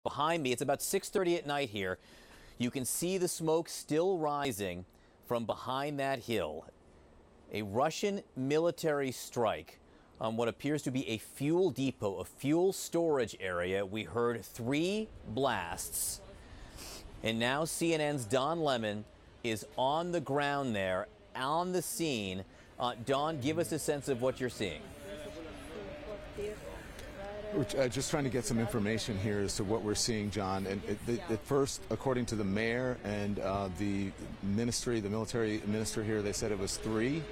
Behind me, it's about 6:30 at night here. You can see the smoke still rising from behind that hill. A Russian military strike on what appears to be a fuel depot, a fuel storage area. We heard 3 blasts. And now CNN's Don Lemon is on the ground there, on the scene. Don, give us a sense of what you're seeing. We're just trying to get some information here as to what we're seeing, John. And at first, according to the mayor and the military minister here, they said it was 3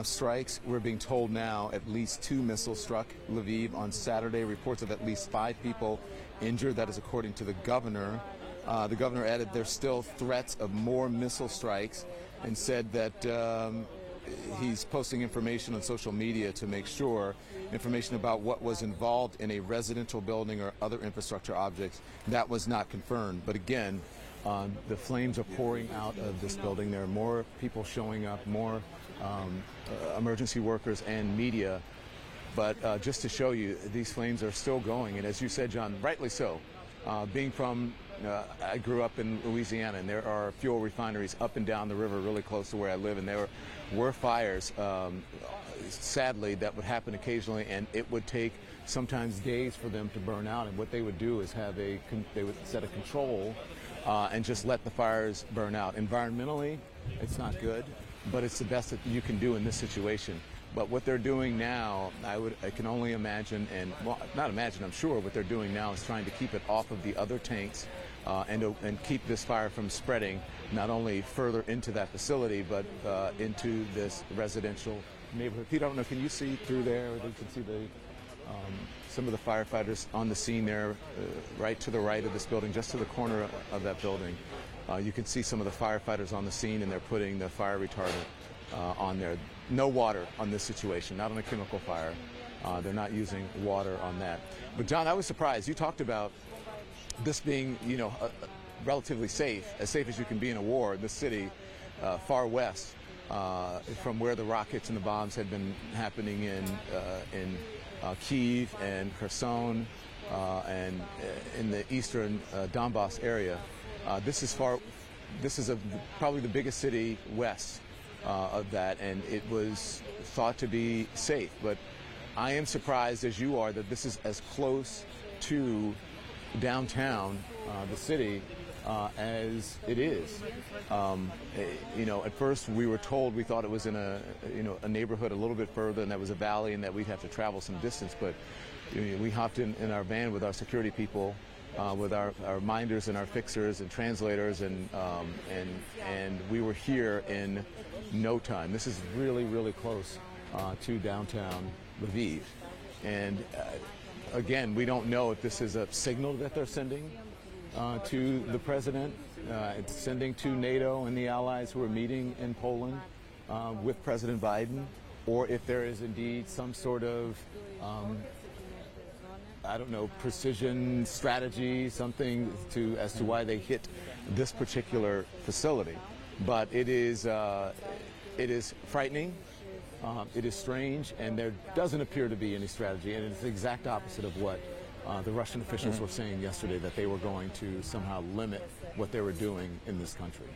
strikes. We're being told now at least 2 missiles struck Lviv on Saturday. Reports of at least 5 people injured. That is according to the governor. The governor added there's still threats of more missile strikes and said that he's posting information on social media to make sure, information about what was involved in a residential building or other infrastructure objects. That was not confirmed. But again, the flames are pouring out of this building. There are more people showing up, more emergency workers and media. But just to show you, these flames are still going. And as you said, John, rightly so. Being from, I grew up in Louisiana, and there are fuel refineries up and down the river really close to where I live, and there were fires, sadly, that would happen occasionally, and it would take sometimes days for them to burn out. And what they would do is they would set a control and just let the fires burn out. Environmentally, it's not good, but it's the best that you can do in this situation. But what they're doing now, I can only imagine, and well, not imagine, I'm sure what they're doing now is trying to keep it off of the other tanks and keep this fire from spreading not only further into that facility, but into this residential neighborhood. Pete, I don't know, can you see through there? You can see some of the firefighters on the scene there, right to the right of this building, just to the corner of that building. You can see some of the firefighters on the scene, and they're putting the fire retardant on there. No water on this situation, not on a chemical fire. They're not using water on that. But John, I was surprised. You talked about this being, relatively safe, as safe as you can be in a war. This city, far west from where the rockets and the bombs had been happening in Kyiv and Kherson and in the eastern Donbass area. This is probably the biggest city west of that, and it was thought to be safe. But I am surprised, as you are, that this is as close to downtown, the city, as it is. At first we were told, we thought it was in a neighborhood a little bit further, and that was a valley, and that we'd have to travel some distance. But we hopped in our van with our security people, with our minders and our fixers and translators, and we were here in no time. This is really, really close to downtown Lviv. And again, we don't know if this is a signal that they're sending to the president. It's sending to NATO and the allies who are meeting in Poland with President Biden, or if there is indeed some sort of precision strategy, something as to why they hit this particular facility. But it is frightening, it is strange, and there doesn't appear to be any strategy, and it's the exact opposite of what the Russian officials were saying yesterday, that they were going to somehow limit what they were doing in this country.